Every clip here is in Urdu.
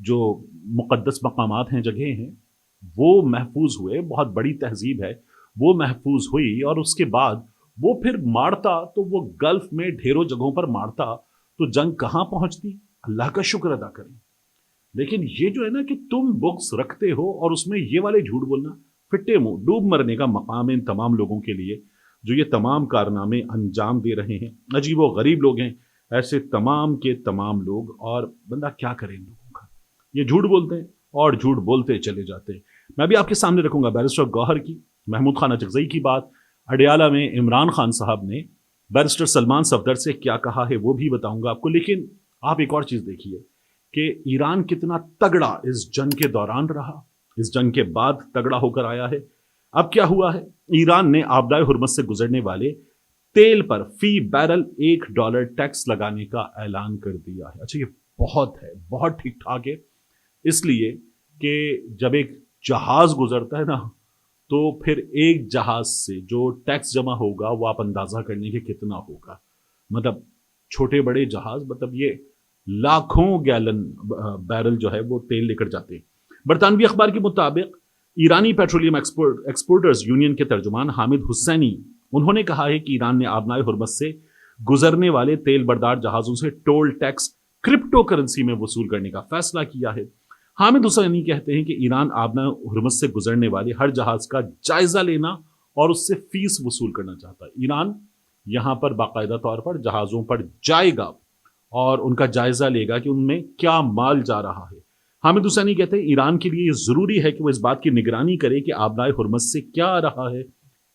جو مقدس مقامات ہیں، جگہیں ہیں، وہ محفوظ ہوئے، بہت بڑی تہذیب ہے وہ محفوظ ہوئی، اور اس کے بعد وہ پھر مارتا تو وہ گلف میں ڈھیروں جگہوں پر مارتا تو جنگ کہاں پہنچتی؟ اللہ کا شکر ادا کریں۔ لیکن یہ جو ہے نا کہ تم بکس رکھتے ہو اور اس میں یہ والے جھوٹ بولنا، پھٹے منہ ڈوب مرنے کا مقام ہے ان تمام لوگوں کے لیے جو یہ تمام کارنامے انجام دے رہے ہیں۔ عجیب و غریب لوگ ہیں ایسے تمام کے تمام لوگ، اور بندہ کیا کرے ان لوگوں کا؟ یہ جھوٹ بولتے ہیں اور جھوٹ بولتے چلے جاتے ہیں۔ میں بھی آپ کے سامنے رکھوں گا بیرسٹر گوہر کی، محمود خان اچکزئی کی بات، اڈیالہ میں عمران خان صاحب نے بیرسٹر سلمان صفدر سے کیا کہا ہے وہ بھی بتاؤں گا آپ کو۔ لیکن آپ ایک اور چیز دیکھیے کہ ایران کتنا تگڑا اس جنگ کے دوران رہا، اس جنگ کے بعد تگڑا ہو کر آیا ہے۔ اب کیا ہوا ہے؟ ایران نے آبدائے ہرمز سے گزرنے والے تیل پر فی بیرل $1 ٹیکس لگانے کا اعلان کر دیا ہے۔ اچھا، یہ بہت ہے، بہت ٹھیک ٹھاک ہے، اس لیے کہ جب ایک جہاز گزرتا ہے نا تو پھر ایک جہاز سے جو ٹیکس جمع ہوگا وہ آپ اندازہ کرنے کے کتنا ہوگا۔ مطلب چھوٹے بڑے جہاز، مطلب یہ لاکھوں گیلن بیرل جو ہے وہ تیل لے کر جاتے ہیں۔ برطانوی اخبار کے مطابق ایرانی پیٹرولیم ایکسپورٹرز یونین کے ترجمان حامد حسینی، انہوں نے کہا ہے کہ ایران نے آبنائے ہرمز سے گزرنے والے تیل بردار جہازوں سے ٹول ٹیکس کرپٹو کرنسی میں وصول کرنے کا فیصلہ کیا ہے۔ حامد حسینی کہتے ہیں کہ ایران آبنائے ہرمز سے گزرنے والے ہر جہاز کا جائزہ لینا اور اس سے فیس وصول کرنا چاہتا ہے۔ ایران یہاں پر باقاعدہ طور پر جہازوں پر جائے گا اور ان کا جائزہ لے گا کہ ان میں کیا مال جا رہا ہے۔ حامد حسینی کہتے ہیں ایران کے لیے یہ ضروری ہے کہ وہ اس بات کی نگرانی کرے کہ آبنائے ہرمز سے کیا آ رہا ہے،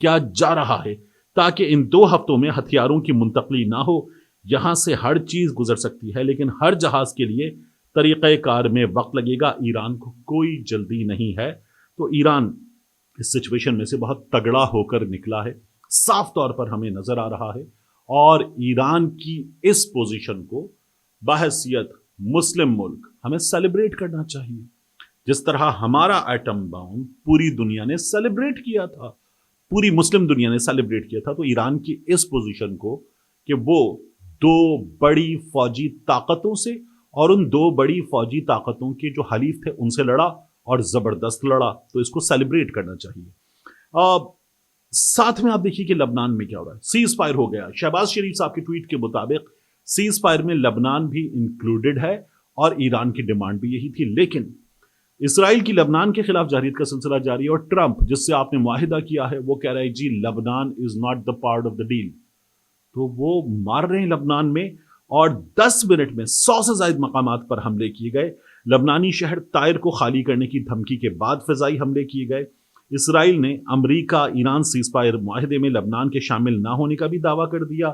کیا جا رہا ہے، تاکہ ان 2 ہفتوں میں ہتھیاروں کی منتقلی نہ ہو۔ یہاں سے ہر چیز گزر سکتی ہے لیکن ہر جہاز کے لیے طریقہ کار میں وقت لگے گا۔ ایران کو کوئی جلدی نہیں ہے۔ تو ایران اس سچویشن میں سے بہت تگڑا ہو کر نکلا ہے، صاف طور پر ہمیں نظر آ رہا ہے، اور ایران کی اس پوزیشن کو بحیثیت مسلم ملک ہمیں سیلیبریٹ کرنا چاہیے، جس طرح ہمارا ایٹم بم پوری دنیا نے سیلیبریٹ کیا تھا، پوری مسلم دنیا نے سیلیبریٹ کیا تھا۔ تو ایران کی اس پوزیشن کو کہ وہ 2 بڑی فوجی طاقتوں سے اور ان 2 بڑی فوجی طاقتوں کے جو حلیف تھے ان سے لڑا اور زبردست لڑا، تو اس کو سیلیبریٹ کرنا چاہیے۔ ساتھ میں آپ دیکھیے کہ لبنان میں کیا ہو رہا ہے، سیز فائر ہو گیا۔ شہباز شریف صاحب کے ٹویٹ کے مطابق سیز فائر میں لبنان بھی انکلوڈڈ ہے اور ایران کی ڈیمانڈ بھی یہی تھی، لیکن اسرائیل کی لبنان کے خلاف جارحیت کا سلسلہ جاری ہے، اور ٹرمپ جس سے آپ نے معاہدہ کیا ہے وہ کہہ رہا ہے جی لبنان is not the part of the deal. تو وہ مار رہے ہیں لبنان میں، اور 10 منٹ میں 100 سے زائد مقامات پر حملے کیے گئے۔ لبنانی شہر طائر کو خالی کرنے کی دھمکی کے بعد فضائی حملے کیے گئے۔ اسرائیل نے امریکہ ایران سیز فائر معاہدے میں لبنان کے شامل نہ ہونے کا بھی دعویٰ کر دیا۔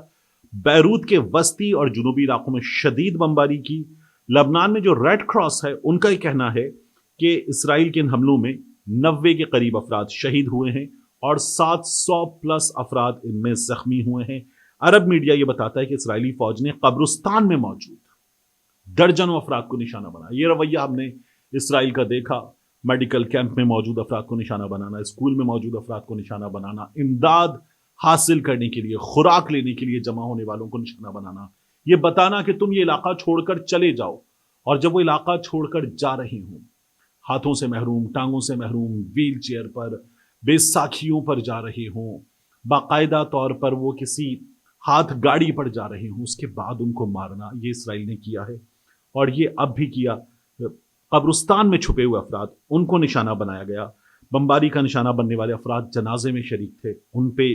بیروت کے وسطی اور جنوبی علاقوں میں شدید بمباری کی۔ لبنان میں جو ریڈ کراس ہے ان کا یہ کہنا ہے کہ اسرائیل کے ان حملوں میں 90 کے قریب افراد شہید ہوئے ہیں اور 700+ افراد ان میں زخمی ہوئے ہیں۔ عرب میڈیا یہ بتاتا ہے کہ اسرائیلی فوج نے قبرستان میں موجود درجنوں افراد کو نشانہ بنایا۔ یہ رویہ ہم نے اسرائیل کا دیکھا، میڈیکل کیمپ میں موجود افراد کو نشانہ بنانا، اسکول میں موجود افراد کو نشانہ بنانا، امداد حاصل کرنے کے لیے، خوراک لینے کے لیے جمع ہونے والوں کو نشانہ بنانا، یہ بتانا کہ تم یہ علاقہ چھوڑ کر چلے جاؤ، اور جب وہ علاقہ چھوڑ کر جا رہے ہوں، ہاتھوں سے محروم، ٹانگوں سے محروم، ویل چیئر پر، بے ساکھیوں پر جا رہے ہوں، باقاعدہ طور پر وہ کسی ہاتھ گاڑی پر جا رہے ہوں، اس کے بعد ان کو مارنا، یہ اسرائیل نے کیا ہے اور یہ اب بھی کیا۔ قبرستان میں چھپے ہوئے افراد ان کو نشانہ بنایا گیا۔ بمباری کا نشانہ بننے والے افراد جنازے میں شریک تھے، ان پہ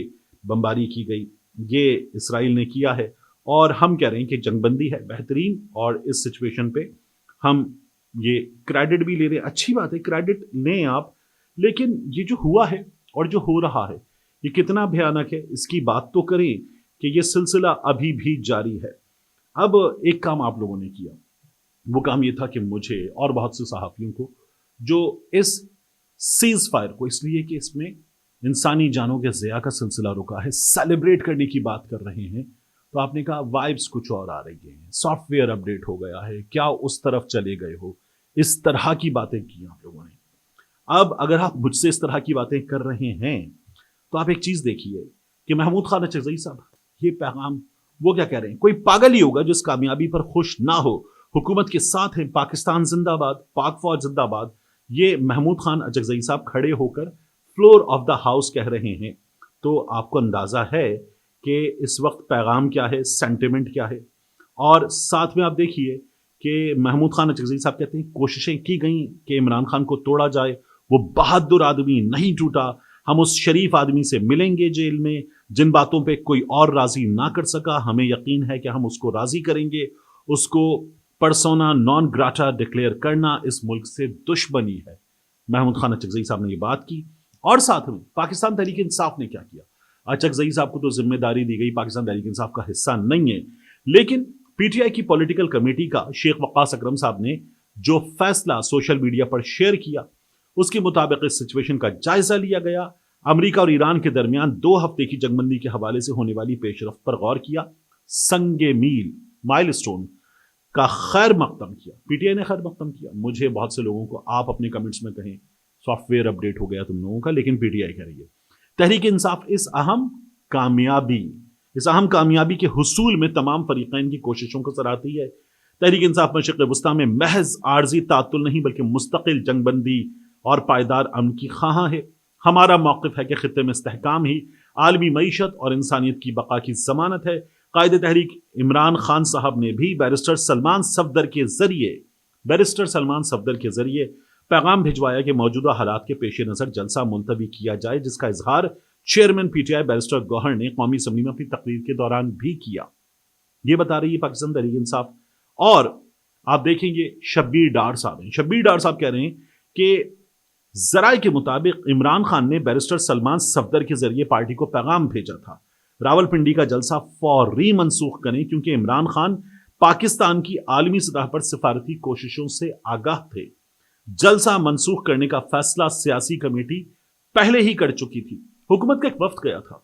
بمباری کی گئی، یہ اسرائیل نے کیا ہے۔ اور ہم کہہ رہے ہیں کہ جنگ بندی ہے بہترین، اور اس سچویشن پہ ہم یہ کریڈٹ بھی لے رہے ہیں، اچھی بات ہے، کریڈٹ لیں آپ، لیکن یہ جو ہوا ہے اور جو ہو رہا ہے یہ کتنا بھیانک ہے، اس کی بات تو کریں کہ یہ سلسلہ ابھی بھی جاری ہے۔ اب ایک کام آپ لوگوں نے کیا، وہ کام یہ تھا کہ مجھے اور بہت سے صحافیوں کو جو اس سیز فائر کو، اس لیے کہ اس میں انسانی جانوں کے ضیاع کا سلسلہ رکا ہے، سیلیبریٹ کرنے کی بات کر رہے ہیں، تو آپ نے کہا وائبس کچھ اور آ رہی ہیں، سافٹ ویئر اپڈیٹ ہو گیا ہے، کیا اس طرف چلے گئے ہو، اس طرح کی باتیں کی آپ لوگوں نے۔ اب اگر آپ مجھ سے اس طرح کی باتیں کر رہے ہیں تو آپ ایک چیز دیکھیے کہ محمود خان اچکزئی صاحب یہ پیغام وہ کیا کہہ رہے ہیں، کوئی پاگل ہی ہوگا جو اس کامیابی پر خوش نہ ہو حکومت کے ساتھ ہیں، پاکستان زندہ باد، پاک فوج زندہ باد، یہ محمود خان اچکزئی صاحب کھڑے ہو کر فلور آف دا ہاؤس کہہ رہے ہیں. تو آپ کو اندازہ ہے کہ اس وقت پیغام کیا ہے، سینٹیمنٹ کیا ہے. اور ساتھ میں آپ دیکھیے کہ محمود خان اچکزئی صاحب کہتے ہیں کوششیں کی گئیں کہ عمران خان کو توڑا جائے، وہ بہادر آدمی نہیں ٹوٹا، ہم اس شریف آدمی سے ملیں گے جیل میں جن باتوں پہ کوئی اور راضی نہ کر سکا، ہمیں یقین ہے کہ ہم اس کو راضی کریں گے. اس کو پرسونا نان گراٹا ڈکلیئر کرنا اس ملک سے دشمنی ہے. محمود خان اچکزئی صاحب نے یہ بات کی. اور ساتھ میں پاکستان تحریک انصاف نے کیا کیا؟ اچکزئی صاحب کو تو ذمہ داری دی گئی، پاکستان تحریک انصاف کا حصہ نہیں ہے، لیکن پی ٹی آئی کی پولیٹیکل کمیٹی کا شیخ وقاص اکرم صاحب نے جو فیصلہ سوشل میڈیا پر شیئر کیا، اس کے مطابق اس سچویشن کا جائزہ لیا گیا. امریکہ اور ایران کے درمیان 2 ہفتے کی جنگ بندی کے حوالے سے ہونے والی پیش رفت پر غور کیا، سنگ میل مائل سٹون کا خیر مقدم کیا. پی ٹی آئی نے خیر مقدم کیا. مجھے بہت سے لوگوں کو آپ اپنے کمنٹس میں کہیں سافٹ ویئر اپڈیٹ ہو گیا تم لوگوں کا، لیکن پی ٹی آئی کہہ رہی ہے تحریک انصاف اس اہم کامیابی کے حصول میں تمام فریقین کی کوششوں کو سراہتی ہے. تحریک انصاف مشرق وسطیٰ میں محض عارضی تعطل نہیں بلکہ مستقل جنگ بندی اور پائیدار امن کی خواہاں ہے. ہمارا موقف ہے کہ خطے میں استحکام ہی عالمی معیشت اور انسانیت کی بقا کی ضمانت ہے. قائد تحریک عمران خان صاحب نے بھی بیرسٹر سلمان صفدر کے ذریعے پیغام بھجوایا کہ موجودہ حالات کے پیش نظر جلسہ ملتوی کیا جائے، جس کا اظہار chairman P T I barrister Gohar نے قومی اسمبلی میں اپنی تقریر کے دوران بھی کیا. یہ بتا رہی ہے پاکستان تحریک انصاف. اور آپ دیکھیں گے شبیر ڈار صاحب کہہ رہے ہیں کہ ذرائع کے مطابق عمران خان نے بیرسٹر سلمان صفدر کے ذریعے پارٹی کو پیغام بھیجا تھا راولپنڈی کا جلسہ فوری منسوخ کریں، کیونکہ عمران خان پاکستان کی عالمی سطح پر سفارتی کوششوں سے آگاہ تھے. جلسہ منسوخ کرنے کا فیصلہ سیاسی کمیٹی پہلے ہی کر چکی تھی. حکومت کا ایک وفد گیا تھا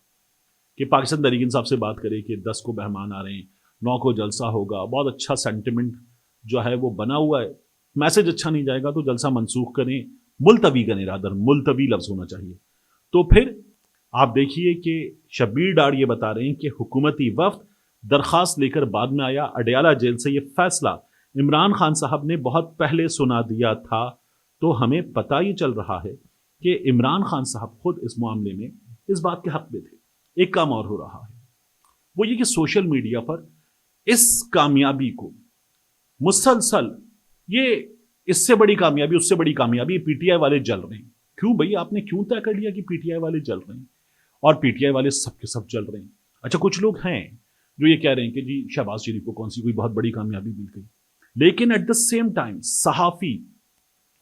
کہ پاکستان تحریک انصاف سے بات کرے کہ 10 کو مہمان آ رہے ہیں، 9 کو جلسہ ہوگا، بہت اچھا سینٹیمنٹ جو ہے وہ بنا ہوا ہے، میسج اچھا نہیں جائے گا تو جلسہ منسوخ کریں، ملتوی کریں، ملتوی لفظ ہونا چاہیے. تو پھر آپ دیکھیے کہ شبیر ڈار یہ بتا رہے ہیں کہ حکومتی وفد درخواست لے کر بعد میں آیا. اڈیالہ جیل سے یہ فیصلہ عمران خان صاحب نے بہت پہلے سنا دیا تھا. تو ہمیں پتہ یہ چل رہا ہے کہ عمران خان صاحب خود اس معاملے میں اس بات کے حق میں تھے. ایک کام اور ہو رہا ہے، وہ یہ کہ سوشل میڈیا پر اس کامیابی کو مسلسل یہ اس سے بڑی کامیابی اس سے بڑی کامیابی پی ٹی آئی والے جل رہے ہیں. کیوں بھئی آپ نے کیوں طے کر لیا کہ پی ٹی آئی والے جل رہے ہیں اور پی ٹی آئی والے سب کے سب جل رہے ہیں؟ اچھا کچھ لوگ ہیں جو یہ کہہ رہے ہیں کہ جی شہباز شریف کو کون سی کوئی بہت بڑی کامیابی مل گئی، لیکن ایٹ دا سیم ٹائم صحافی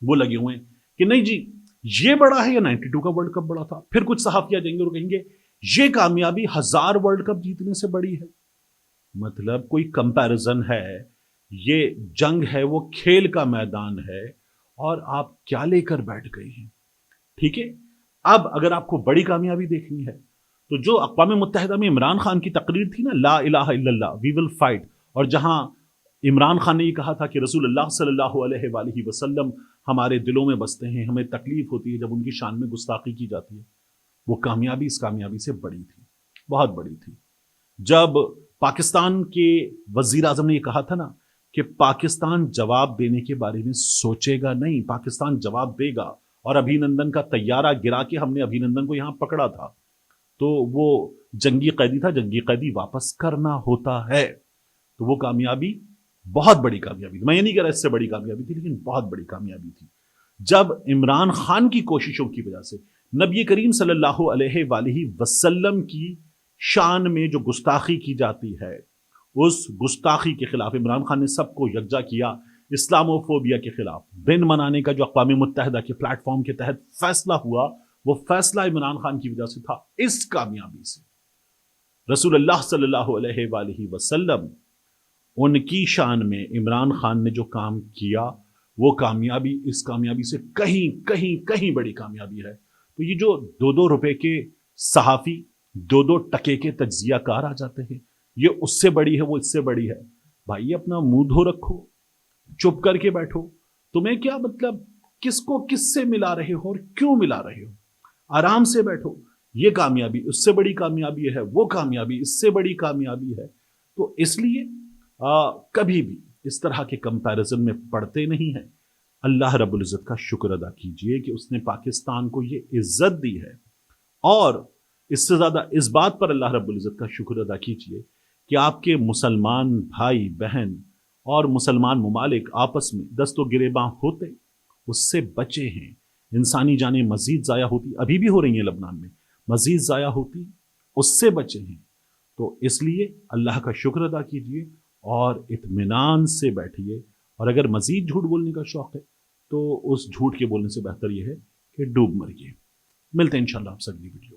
وہ لگے ہوئے ہیں کہ نہیں جی یہ بڑا ہے یا 92 کا ورلڈ کپ بڑا تھا. پھر کچھ صحافی آ جائیں گے اور کہیں گے یہ کامیابی 1000 ورلڈ کپ جیتنے سے بڑی ہے. مطلب کوئی کمپیریزن ہے؟ یہ جنگ ہے، وہ کھیل کا میدان ہے، اور آپ کیا لے کر بیٹھ گئے ہیں؟ ٹھیک ہے، اب اگر آپ کو بڑی کامیابی دیکھنی ہے تو جو اقوام متحدہ میں عمران خان کی تقریر تھی نا، لا الہ الا اللہ وی ول فائٹ، اور جہاں عمران خان نے یہ کہا تھا کہ رسول اللہ صلی اللہ علیہ وآلہ وسلم ہمارے دلوں میں بستے ہیں، ہمیں تکلیف ہوتی ہے جب ان کی شان میں گستاخی کی جاتی ہے، وہ کامیابی اس کامیابی سے بڑی تھی، بہت بڑی تھی. جب پاکستان کے وزیر اعظم نے یہ کہا تھا نا کہ پاکستان جواب دینے کے بارے میں سوچے گا نہیں، پاکستان جواب دے گا، اور ابھی نندن کا طیارہ گرا کے ہم نے ابھی نندن کو یہاں پکڑا تھا، تو وہ جنگی قیدی تھا، جنگی قیدی واپس کرنا ہوتا ہے. تو وہ کامیابی بہت بڑی کامیابی تھی. میں یہ نہیں کہہ رہا اس سے بڑی کامیابی تھی، لیکن بہت بڑی کامیابی تھی جب عمران خان کی کوششوں کی وجہ سے نبی کریم صلی اللہ علیہ وآلہ وسلم کی شان میں جو گستاخی کی جاتی ہے، اس گستاخی کے خلاف عمران خان نے سب کو یکجا کیا. اسلاموفوبیا کے خلاف دن منانے کا جو اقوام متحدہ کے پلیٹ فارم کے تحت فیصلہ ہوا، وہ فیصلہ عمران خان کی وجہ سے تھا. اس کامیابی سے رسول اللہ صلی اللہ علیہ وآلہ وسلم ان کی شان میں عمران خان نے جو کام کیا، وہ کامیابی اس کامیابی سے کہیں کہیں کہیں بڑی کامیابی ہے. تو یہ جو 2 روپے کے صحافی 2 ٹکے کے تجزیہ کار آ جاتے ہیں، یہ اس سے بڑی ہے، وہ اس سے بڑی ہے. بھائی اپنا منہ دھو رکھو، چپ کر کے بیٹھو. تمہیں کیا مطلب کس کو کس سے ملا رہے ہو اور کیوں ملا رہے ہو؟ آرام سے بیٹھو. یہ کامیابی اس سے بڑی کامیابی ہے، وہ کامیابی اس سے بڑی کامیابی ہے. تو اس لیے کبھی بھی اس طرح کے کمپیرزن میں پڑتے نہیں ہیں. اللہ رب العزت کا شکر ادا کیجئے کہ اس نے پاکستان کو یہ عزت دی ہے، اور اس سے زیادہ اس بات پر اللہ رب العزت کا شکر ادا کیجئے کہ آپ کے مسلمان بھائی بہن اور مسلمان ممالک آپس میں دست و گریباں ہوتے اس سے بچے ہیں. انسانی جانیں مزید ضائع ہوتی، ابھی بھی ہو رہی ہیں لبنان میں، مزید ضائع ہوتی، اس سے بچے ہیں. تو اس لیے اللہ کا شکر ادا کیجئے اور اطمینان سے بیٹھیے. اور اگر مزید جھوٹ بولنے کا شوق ہے تو اس جھوٹ کے بولنے سے بہتر یہ ہے کہ ڈوب مریے. ملتے ہیں انشاءاللہ آپ سے اگلی ویڈیو.